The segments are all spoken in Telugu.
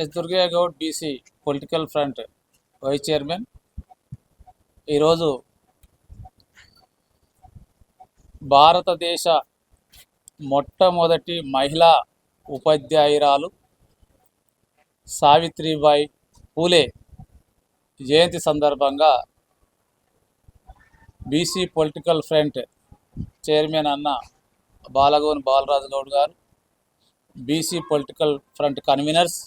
Yes Durgaiah Goud BC political front vice chairman. ఈరోజు భారతదేశ మొట్టమొదటి మహిళా ఉపాధ్యాయురాలు సావిత్రిబాయి పూలే జయంతి సందర్భంగా బీసీ పొలిటికల్ ఫ్రంట్ చైర్మన్ అన్న Balagoni Balaraju Goud garu, BC political front conveners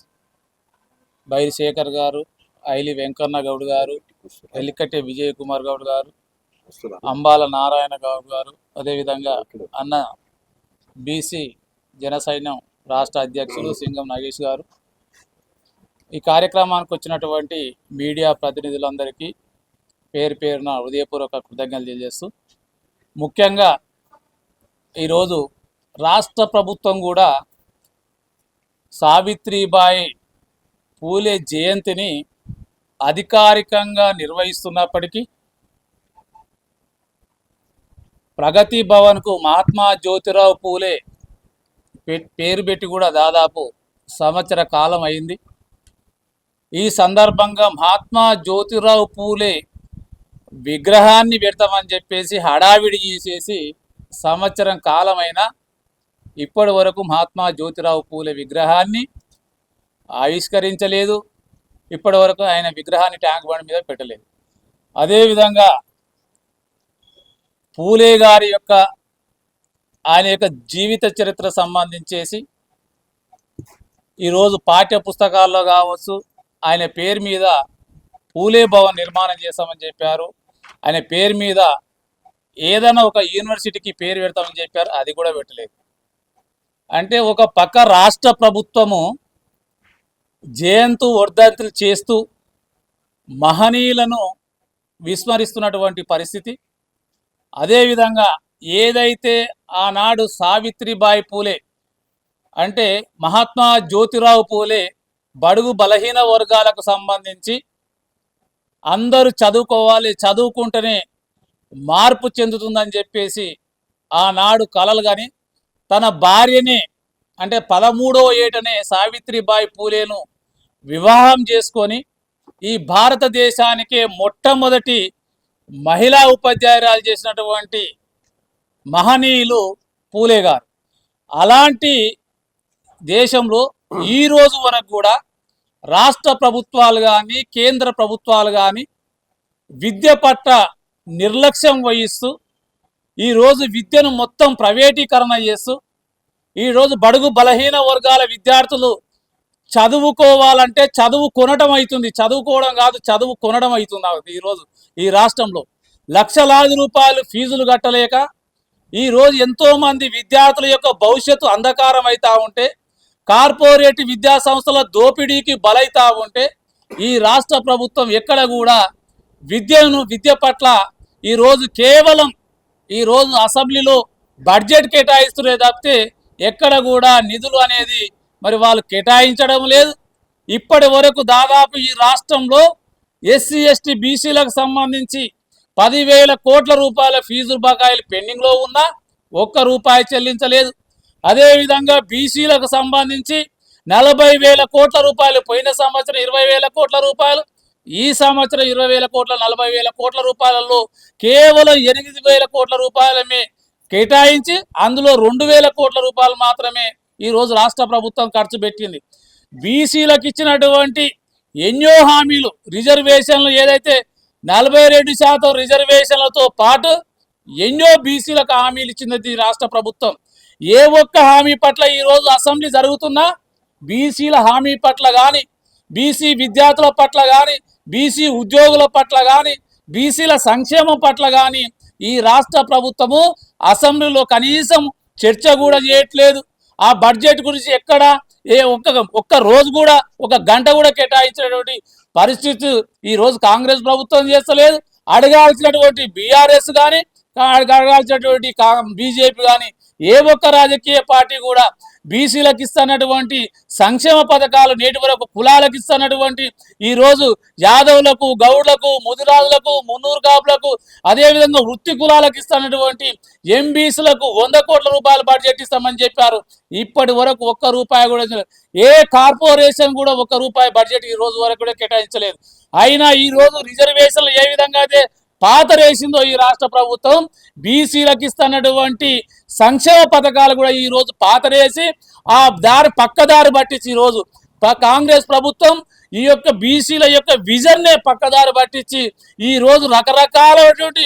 Bairi Shekar garu, Aili Venkanna Goud గారు, ఎల్లికట్టె విజయ్ కుమార్ గౌడ్ గారు, అంబాల నారాయణ గౌడ్ గారు, అదేవిధంగా అన్న బీసీ జనసైన్యం రాష్ట్ర అధ్యక్షులు సింగం నాగేష్ గారు, ఈ కార్యక్రమానికి వచ్చినటువంటి మీడియా ప్రతినిధులందరికీ పేరు పేరున హృదయపూర్వక కృతజ్ఞతలు తెలియజేస్తూ, ముఖ్యంగా ఈరోజు రాష్ట్ర ప్రభుత్వం కూడా సావిత్రిబాయి పూలే జయంతిని అధికారికంగా నిర్వహిస్తున్నప్పటికీ ప్రగతి భవన్కు మహాత్మా జ్యోతిరావు పూలే పేరు పెట్టి కూడా దాదాపు సంవత్సర కాలం అయింది. ఈ సందర్భంగా మహాత్మా జ్యోతిరావు పూలే విగ్రహాన్ని పెడతామని చెప్పేసి హడావిడి చేసేసి సంవత్సరం కాలమైనా ఇప్పటి వరకు మహాత్మా జ్యోతిరావు పూలే విగ్రహాన్ని ఆవిష్కరించలేదు. ఇప్పటి వరకు ఆయన విగ్రహాన్ని ట్యాంక్ బండ్ మీద పెట్టలేదు. అదేవిధంగా పూలే గారి యొక్క ఆయన యొక్క జీవిత చరిత్ర సంబంధించేసి ఈరోజు పాఠ్య పుస్తకాల్లో కావచ్చు, ఆయన పేరు మీద పూలే భవన్ నిర్మాణం చేస్తామని చెప్పారు. ఆయన పేరు మీద ఏదైనా ఒక యూనివర్సిటీకి పేరు పెడతామని చెప్పారు, అది కూడా పెట్టలేదు. అంటే ఒక పక్క రాష్ట్ర ప్రభుత్వము జయంతు వర్ధంతులు చేస్తూ మహనీయులను విస్మరిస్తున్నటువంటి పరిస్థితి. అదేవిధంగా ఏదైతే ఆనాడు సావిత్రిబాయి పూలే అంటే మహాత్మా జ్యోతిరావు పూలే బడుగు బలహీన వర్గాలకు సంబంధించి అందరూ చదువుకోవాలి, చదువుకుంటేనే మార్పు చెందుతుందని చెప్పేసి ఆనాడు కలలు కానీ తన భార్యని అంటే 13వ ఏటనే సావిత్రిబాయి పూలేను వివాహం చేసుకొని ఈ భారతదేశానికే మొట్టమొదటి మహిళా ఉపాధ్యాయురాలు చేసినటువంటి మహనీయులు పూలే గారు. అలాంటి దేశంలో ఈ రోజు వరకు కూడా రాష్ట్ర ప్రభుత్వాలు కానీ కేంద్ర ప్రభుత్వాలు కానీ విద్య పట్ల నిర్లక్ష్యం వహిస్తూ ఈరోజు విద్యను మొత్తం ప్రైవేటీకరణ చేస్తూ ఈరోజు బడుగు బలహీన వర్గాల విద్యార్థులు చదువుకోవాలంటే చదువు కొనడం అవుతుంది, చదువుకోవడం కాదు చదువు కొనడం అవుతుంది. ఈరోజు ఈ రాష్ట్రంలో లక్షలాది రూపాయలు ఫీజులు కట్టలేక ఈరోజు ఎంతోమంది విద్యార్థుల యొక్క భవిష్యత్తు అంధకారం అవుతూ ఉంటే, కార్పొరేట్ విద్యా సంస్థల దోపిడీకి బలైతా ఉంటే ఈ రాష్ట్ర ప్రభుత్వం ఎక్కడ కూడా విద్య పట్ల ఈరోజు కేవలం ఈరోజు అసెంబ్లీలో బడ్జెట్ కేటాయిస్తునే తప్పితే ఎక్కడ కూడా నిధులు అనేది మరి వాళ్ళు కేటాయించడం లేదు. ఇప్పటి వరకు దాదాపు ఈ రాష్ట్రంలో ఎస్సీ ఎస్టీ బీసీలకు సంబంధించి 10,000 కోట్ల రూపాయల ఫీజు బకాయిలు పెండింగ్లో ఉన్నా ఒక్క రూపాయి చెల్లించలేదు. అదేవిధంగా బీసీలకు సంబంధించి 40,000 కోట్ల రూపాయలు, పోయిన సంవత్సరం 20,000 కోట్ల రూపాయలు, ఈ సంవత్సరం 20,000 కోట్ల 40,000 కోట్ల రూపాయలలో కేవలం 8,000 కోట్ల రూపాయలమే కేటాయించి అందులో 2,000 కోట్ల రూపాయలు మాత్రమే ఈరోజు రాష్ట్ర ప్రభుత్వం ఖర్చు పెట్టింది. బీసీలకు ఇచ్చినటువంటి ఎన్నో హామీలు, రిజర్వేషన్లు ఏదైతే 42% రిజర్వేషన్లతో పాటు ఎన్నో బీసీలకు హామీలు ఇచ్చింది రాష్ట్ర ప్రభుత్వం. ఏ ఒక్క హామీ పట్ల ఈరోజు అసెంబ్లీ జరుగుతున్నా బీసీల హామీ పట్ల కానీ, బీసీ విద్యార్థుల పట్ల కానీ, బీసీ ఉద్యోగుల పట్ల కానీ, బీసీల సంక్షేమం పట్ల కానీ ఈ రాష్ట్ర ప్రభుత్వము అసెంబ్లీలో కనీసం చర్చ కూడా చేయట్లేదు. ఆ బడ్జెట్ గురించి ఎక్కడ ఒక్క రోజు కూడా, ఒక గంట కూడా కేటాయించినటువంటి పరిస్థితి ఈరోజు కాంగ్రెస్ ప్రభుత్వం చేస్తలేదు. అడగాల్సినటువంటి బీఆర్ఎస్ కానీ, అడగాల్సినటువంటి బీజేపీ కానీ ఏ ఒక్క రాజకీయ పార్టీ కూడా బీసీలకు ఇస్తున్నటువంటి సంక్షేమ పథకాలు నేటి వరకు కులాలకు ఇస్తున్నటువంటి ఈరోజు యాదవులకు, గౌడ్లకు, ముదిరాజులకు, మున్నూరు కాపులకు, అదేవిధంగా వృత్తి కులాలకు ఇస్తున్నటువంటి ఎంబీసీలకు 100 కోట్ల రూపాయలు బడ్జెట్ ఇస్తామని చెప్పారు. ఇప్పటి వరకు ఒక్క రూపాయి కూడా ఏ కార్పొరేషన్ కూడా ఒక్క రూపాయి బడ్జెట్ ఈ రోజు వరకు కూడా కేటాయించలేదు. అయినా ఈ రోజు రిజర్వేషన్లు ఏ విధంగా అయితే పాతరేసిందో ఈ రాష్ట్ర ప్రభుత్వం బీసీలకు ఇస్తున్నటువంటి సంక్షేమ పథకాలు కూడా ఈ రోజు పాతరేసి ఆ పక్కదారి పట్టించి ఈ రోజు కాంగ్రెస్ ప్రభుత్వం ఈ యొక్క బీసీల యొక్క విజన్నే పక్కదారి పట్టించి ఈ రోజు రకరకాలైనటువంటి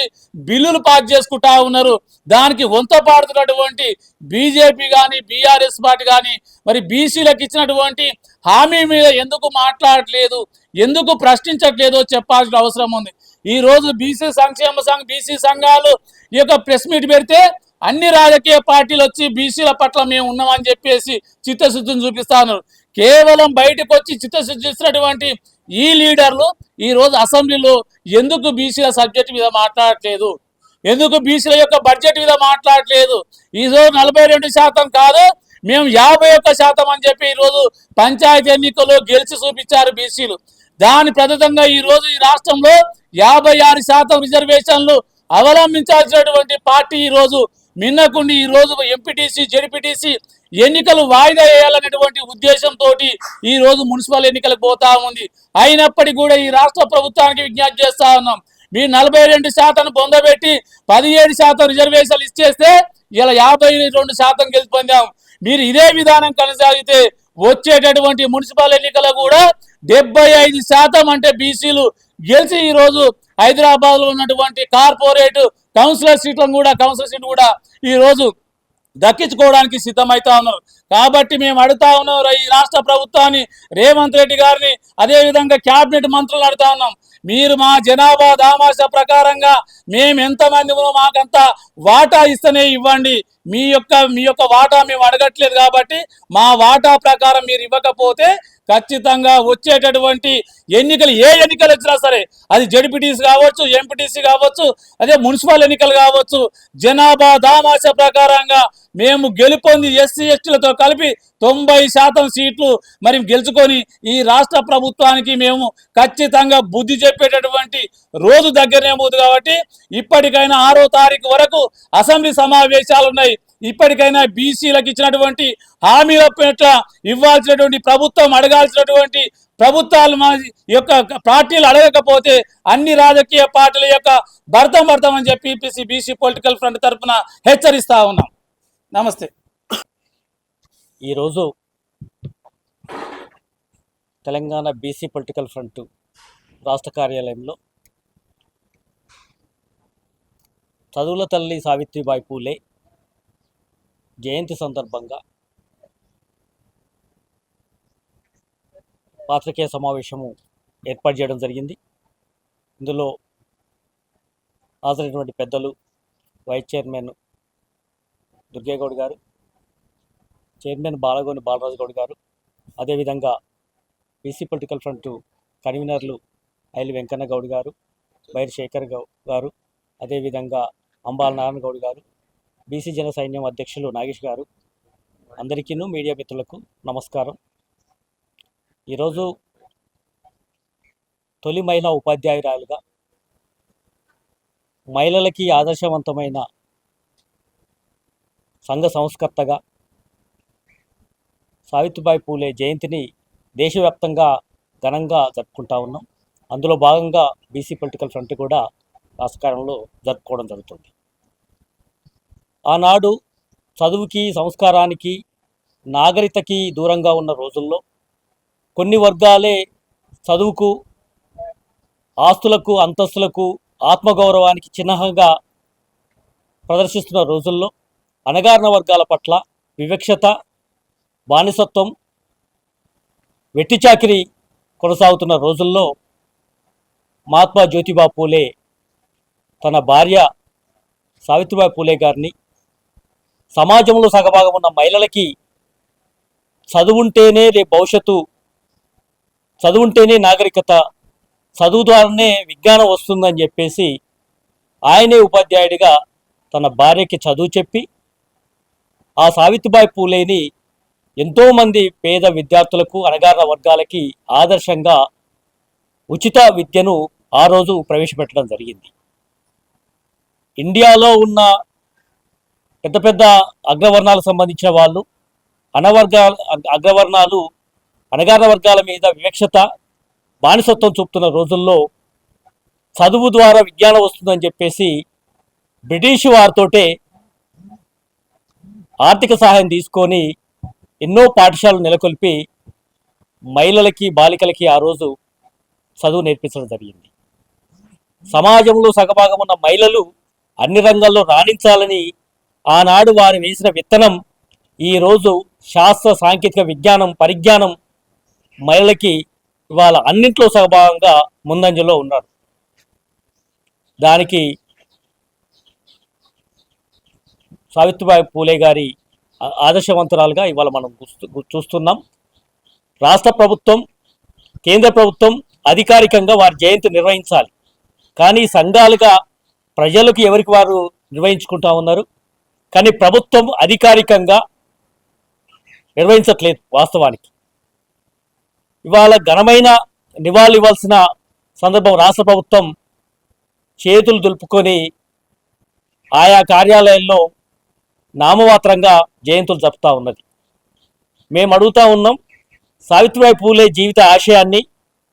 బిల్లులు పాస్ చేసుకుంటా ఉన్నారు. దానికి వంత పాడుతున్నటువంటి బీజేపీ కానీ బీఆర్ఎస్ పార్టీ కానీ మరి బీసీలకు ఇచ్చినటువంటి హామీ మీద ఎందుకు మాట్లాడట్లేదు, ఎందుకు ప్రశ్నించట్లేదో చెప్పాల్సిన అవసరం ఉంది. ఈ రోజు బీసీ సంక్షేమ బీసీ సంఘాలు ఈ యొక్క ప్రెస్ మీట్ పెడితే అన్ని రాజకీయ పార్టీలు వచ్చి బీసీల పట్ల మేము ఉన్నామని చెప్పేసి చిత్తశుద్ధిని చూపిస్తా ఉన్నారు. కేవలం బయటకు వచ్చి చిత్తశుద్ధి ఇస్తున్నటువంటి ఈ లీడర్లు ఈ రోజు అసెంబ్లీలో ఎందుకు బీసీల సబ్జెక్ట్ మీద మాట్లాడట్లేదు, ఎందుకు బీసీల యొక్క బడ్జెట్ మీద మాట్లాడట్లేదు? ఈరోజు 42% కాదు, మేము 51% అని చెప్పి ఈరోజు పంచాయతీ ఎన్నికల్లో గెలిచి చూపించారు బీసీలు. దాని ప్రతితంగా ఈరోజు ఈ రాష్ట్రంలో 56% రిజర్వేషన్లు అవలంబించాల్సినటువంటి పార్టీ ఈరోజు మిన్నకుండి ఈరోజు ఎంపీటీసీ, జెడ్పీటీసీ ఎన్నికలు వాయిదా వేయాలనేటువంటి ఉద్దేశంతో ఈ రోజు మున్సిపల్ ఎన్నికలకు పోతా ఉంది. అయినప్పటికీ కూడా ఈ రాష్ట్ర ప్రభుత్వానికి విజ్ఞప్తి చేస్తా ఉన్నాం, మీరు 42% పొందబెట్టి 17% రిజర్వేషన్లు ఇచ్చేస్తే ఇలా 52% గెలిచి పొందాం. మీరు ఇదే విధానం కొనసాగితే వచ్చేటటువంటి మున్సిపల్ ఎన్నికలు కూడా 75% అంటే బీసీలు గెలిచి ఈ రోజు హైదరాబాద్ లో ఉన్నటువంటి కార్పొరేట్ కౌన్సిలర్ సీట్లు కూడా ఈ రోజు దక్కించుకోవడానికి సిద్ధమవుతా ఉన్నారు. కాబట్టి మేము అడుగుతా ఉన్నాం ఈ రాష్ట్ర ప్రభుత్వాన్ని, రేవంత్ రెడ్డి గారిని, అదేవిధంగా క్యాబినెట్ మంత్రులు అడుగుతా ఉన్నాం, మీరు మా జనాభా దామాష ప్రకారంగా మేము ఎంతమంది మాకంత వాటా ఇస్తేనే ఇవ్వండి. మీ యొక్క వాటా మేము అడగట్లేదు కాబట్టి మా వాటా ప్రకారం మీరు ఇవ్వకపోతే ఖచ్చితంగా వచ్చేటటువంటి ఎన్నికలు ఏ ఎన్నికలు వచ్చినా సరే, అది జెడ్పీటీసీ కావచ్చు, ఎంపీటీసీ కావచ్చు, అదే మున్సిపల్ ఎన్నికలు కావచ్చు, జనాభా దామాష ప్రకారంగా మేము గెలుపొంది ఎస్సీ ఎస్టీలతో కలిపి 90% సీట్లు మరి గెలుచుకొని ఈ రాష్ట్ర ప్రభుత్వానికి మేము ఖచ్చితంగా బుద్ధి చెప్పేటటువంటి రోజు దగ్గరనే ఉంది. కాబట్టి ఇప్పటికైనా 6వ తారీఖు వరకు అసెంబ్లీ సమావేశాలు ఉన్నాయి. ఇప్పటికైనా బీసీలకు ఇచ్చినటువంటి హామీల పట్ల ఇవ్వాల్సినటువంటి ప్రభుత్వం అడగాల్సినటువంటి ప్రభుత్వాలు మా యొక్క పార్టీలు అడగకపోతే అన్ని రాజకీయ పార్టీల యొక్క భర్తం అని చెప్పి బీసీ పొలిటికల్ ఫ్రంట్ తరఫున హెచ్చరిస్తా ఉన్నాం. నమస్తే. ఈరోజు తెలంగాణ బీసీ పొలిటికల్ ఫ్రంట్ రాష్ట్ర కార్యాలయంలో చదువుల తల్లి సావిత్రిబాయి పూలే జయంతి సందర్భంగా పాత్రికేయ సమావేశము ఏర్పాటు చేయడం జరిగింది. ఇందులో హాజరైనటువంటి పెద్దలు వైస్ చైర్మన్ దుర్గేగౌడ్ గారు, చైర్మన్ బాలగోని బాలరాజు గౌడ్ గారు, అదేవిధంగా బీసీ పొలిటికల్ ఫ్రంట్ కన్వీనర్లు ఐలి వెంకన్న గౌడ్ గారు, బైర్ శేఖర్ గారు, అదేవిధంగా అంబాల నారాయణ గౌడ్ గారు, బీసీ జన సైన్యం అధ్యక్షులు నాగేష్ గారు, అందరికీ మీడియా మిత్రులకు నమస్కారం. ఈరోజు తొలి మహిళా ఉపాధ్యాయురాలుగా, మహిళలకి ఆదర్శవంతమైన సంఘ సంస్కర్తగా సావిత్రిబాయి పూలే జయంతిని దేశవ్యాప్తంగా ఘనంగా జరుపుకుంటా ఉన్నాం. అందులో భాగంగా బీసీ పొలిటికల్ ఫ్రంట్ కూడా రాష్ట్రంలో జరుపుకోవడం జరుగుతుంది. ఆనాడు చదువుకి, సంస్కారానికి, నాగరికతకి దూరంగా ఉన్న రోజుల్లో కొన్ని వర్గాలే చదువుకు, ఆస్తులకు, అంతస్తులకు, ఆత్మగౌరవానికి చిహ్నంగా ప్రదర్శిస్తున్న రోజుల్లో అణగారిన వర్గాల పట్ల వివక్షత, బానిసత్వం, వెట్టిచాకిరి కొనసాగుతున్న రోజుల్లో మహాత్మా జ్యోతిబా పూలే తన భార్య సావిత్రిబాయి పూలే గారిని సమాజంలో సగభాగం ఉన్న మహిళలకి చదువుంటేనే భవిష్యత్తు, చదువుంటేనే నాగరికత, చదువు ద్వారానే విజ్ఞానం వస్తుందని చెప్పేసి ఆయనే ఉపాధ్యాయుడిగా తన భార్యకి చదువు చెప్పి ఆ సావిత్రిబాయి పూలేని ఎంతోమంది పేద విద్యార్థులకు అణగారిన వర్గాలకి ఆదర్శంగా ఉచిత విద్యను ఆ రోజు ప్రవేశపెట్టడం జరిగింది. ఇండియాలో ఉన్న పెద్ద పెద్ద అగ్రవర్ణాలకు సంబంధించిన వాళ్ళు అగ్రవర్ణాలు అణగారిన వర్గాల మీద వివక్షత బానిసత్వం చూపుతున్న రోజుల్లో చదువు ద్వారా విజ్ఞానం వస్తుందని చెప్పేసి బ్రిటిష్ వారితోటే ఆర్థిక సహాయం తీసుకొని ఎన్నో పాఠశాలలు నెలకొల్పి మహిళలకి బాలికలకి ఆ రోజు చదువు నేర్పించడం జరిగింది. సమాజంలో సగభాగం ఉన్న మహిళలు అన్ని రంగాల్లో రాణించాలని ఆనాడు వారు వేసిన విత్తనం ఈరోజు శాస్త్ర సాంకేతిక విజ్ఞానం పరిజ్ఞానం మహిళలకి ఇవాళ అన్నింట్లో సగభాగంగా ముందంజలో ఉన్నారు. దానికి సావిత్రిబాయి పూలే గారి ఆదర్శవంతురాలుగా ఇవాళ మనం చూస్తున్నాం. రాష్ట్ర ప్రభుత్వం కేంద్ర ప్రభుత్వం అధికారికంగా వారి జయంతి నిర్వహించాలి, కానీ సంఘాలుగా ప్రజలకు ఎవరికి వారు నిర్వహించుకుంటా ఉన్నారు. కానీ ప్రభుత్వం అధికారికంగా నిర్వహించట్లేదు. వాస్తవానికి ఇవాళ ఘనమైన నివాళులు ఇవ్వాల్సిన సందర్భం రాష్ట్ర ప్రభుత్వం చేతులు దులుపుకొని ఆయా కార్యాలయాల్లో నామమాత్రంగా జయంతులు జరుపుతూ ఉన్నది. మేము అడుగుతా ఉన్నాం, సావిత్రిబాయి పూలే జీవిత ఆశయాన్ని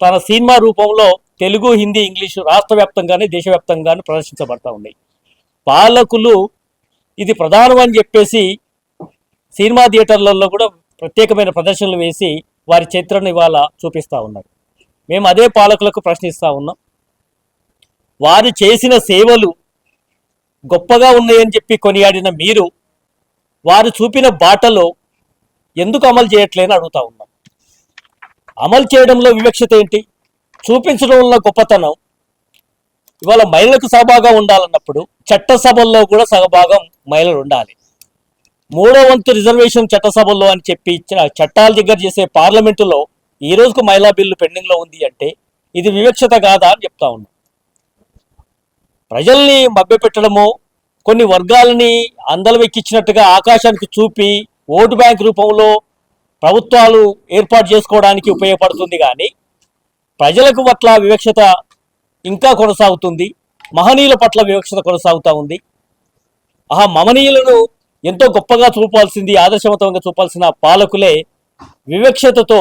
తన సినిమా రూపంలో తెలుగు హిందీ ఇంగ్లీషు రాష్ట్ర వ్యాప్తంగానే దేశవ్యాప్తంగానే ప్రదర్శించబడతా ఉన్నాయి. పాలకులు ఇది ప్రధానం అని చెప్పేసి సినిమా థియేటర్లలో కూడా ప్రత్యేకమైన ప్రదర్శనలు వేసి వారి చరిత్రను ఇవాళ చూపిస్తూ ఉన్నారు. మేము అదే పాలకులకు ప్రశ్నిస్తూ ఉన్నాం, వారు చేసిన సేవలు గొప్పగా ఉన్నాయని చెప్పి కొనియాడిన మీరు వారు చూపిన బాటలో ఎందుకు అమలు చేయట్లేని అడుగుతా ఉన్నాం. అమలు చేయడంలో వివక్షత ఏంటి? చూపించడంలో గొప్పతనం. ఇవాళ మహిళలకు సహభాగం ఉండాలన్నప్పుడు చట్టసభల్లో కూడా సహభాగం మహిళలు ఉండాలి. 3వ వంతు రిజర్వేషన్ చట్టసభల్లో అని చెప్పి చట్టాల దగ్గర చేసే పార్లమెంటులో ఈ రోజుకు మహిళా బిల్లు పెండింగ్లో ఉంది అంటే ఇది వివక్షత కాదా అని చెప్తా ఉన్నాం. ప్రజల్ని మభ్యపెట్టడమో కొన్ని వర్గాలని అందలమెక్కించినట్టుగా ఆకాశానికి చూపి ఓటు బ్యాంక్ రూపంలో ప్రభుత్వాలు ఏర్పాటు చేసుకోవడానికి ఉపయోగపడుతుంది, కానీ ప్రజలకు పట్ల వివక్షత ఇంకా కొనసాగుతుంది. మహనీయుల పట్ల వివక్షత కొనసాగుతూ ఉంది. మహనీయులను ఎంతో గొప్పగా చూపాల్సింది, ఆదర్శవంతంగా చూపాల్సిన పాలకులే వివక్షతతో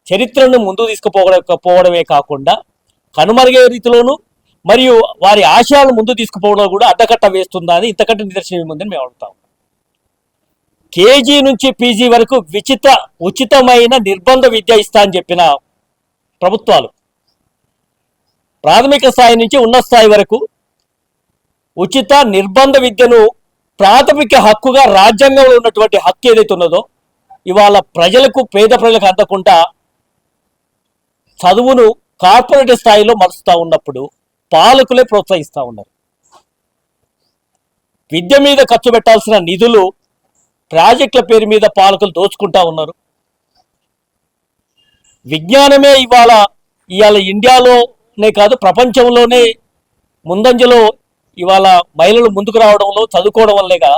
చరిత్రను ముందు తీసుకుపోవడమే కాకుండా కనుమరుగే రీతిలోనూ మరియు వారి ఆశయాలను ముందు తీసుకుపోవడం కూడా అడ్డకట్ట వేస్తుందా అని ఇంతకంటే నిదర్శనం ఏముందని మేము అడుగుతాం. కేజీ నుంచి పీజీ వరకు ఉచితమైన నిర్బంధ విద్య ఇస్తా అని చెప్పిన ప్రభుత్వాలు ప్రాథమిక స్థాయి నుంచి ఉన్నత స్థాయి వరకు ఉచిత నిర్బంధ విద్యను ప్రాథమిక హక్కుగా రాజ్యాంగంలో ఉన్నటువంటి హక్కు ఏదైతే ఉన్నదో ఇవాళ పేద ప్రజలకు అందకుండా చదువును కార్పొరేట్ స్థాయిలో మలుస్తూ ఉన్నప్పుడు పాలకులే ప్రోత్సహిస్తూ ఉన్నారు. విద్య మీద ఖర్చు పెట్టాల్సిన నిధులు ప్రాజెక్టుల పేరు మీద పాలకులు దోచుకుంటా ఉన్నారు. విజ్ఞానమే ఇవాళ ఇండియాలోనే కాదు ప్రపంచంలోనే ముందంజలో ఇవాళ మహిళలు ముందుకు రావడంలో చదువుకోవడం వల్లేగా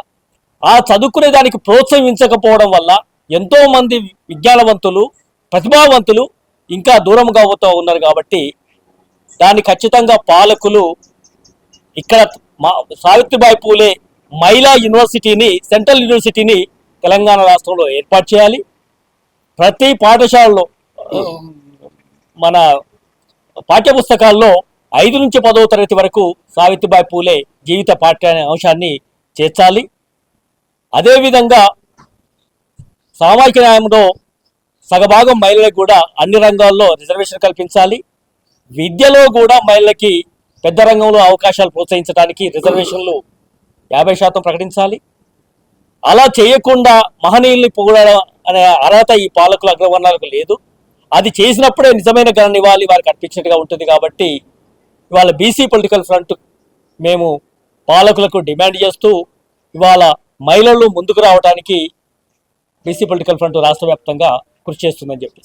ఆ చదువుకునే దానికి ప్రోత్సహించకపోవడం వల్ల ఎంతో మంది విజ్ఞానవంతులు ప్రతిభావంతులు ఇంకా దూరంగా అవుతూ ఉన్నారు. కాబట్టి దాన్ని ఖచ్చితంగా పాలకులు ఇక్కడ సావిత్రిబాయి పూలే మహిళా యూనివర్సిటీని సెంట్రల్ యూనివర్సిటీని తెలంగాణ రాష్ట్రంలో ఏర్పాటు చేయాలి. ప్రతి పాఠశాలలో మన పాఠ్యపుస్తకాల్లో 5 నుంచి 10వ తరగతి వరకు సావిత్రిబాయి పూలే జీవిత పాఠ్య అంశాన్ని చేర్చాలి. అదేవిధంగా సామాజిక న్యాయంలో సగభాగం మహిళలకు కూడా అన్ని రంగాల్లో రిజర్వేషన్ కల్పించాలి. విద్యలో కూడా మహిళలకి పెద్ద రంగంలో అవకాశాలు ప్రోత్సహించడానికి రిజర్వేషన్లు 50% ప్రకటించాలి. అలా చేయకుండా మహనీయుల్ని పొగడడం అనే అర్హత ఈ పాలకుల అగ్రవర్ణాలకు లేదు. అది చేసినప్పుడే నిజమైన ఘన నివాళి వారికి అర్పించినట్టుగా ఉంటుంది. కాబట్టి ఇవాళ బీసీ పొలిటికల్ ఫ్రంట్ మేము పాలకులకు డిమాండ్ చేస్తూ ఇవాళ మహిళలు ముందుకు రావడానికి బీసీ పొలిటికల్ ఫ్రంట్ రాష్ట్ర వ్యాప్తంగా కృషి చేస్తుందని చెప్పి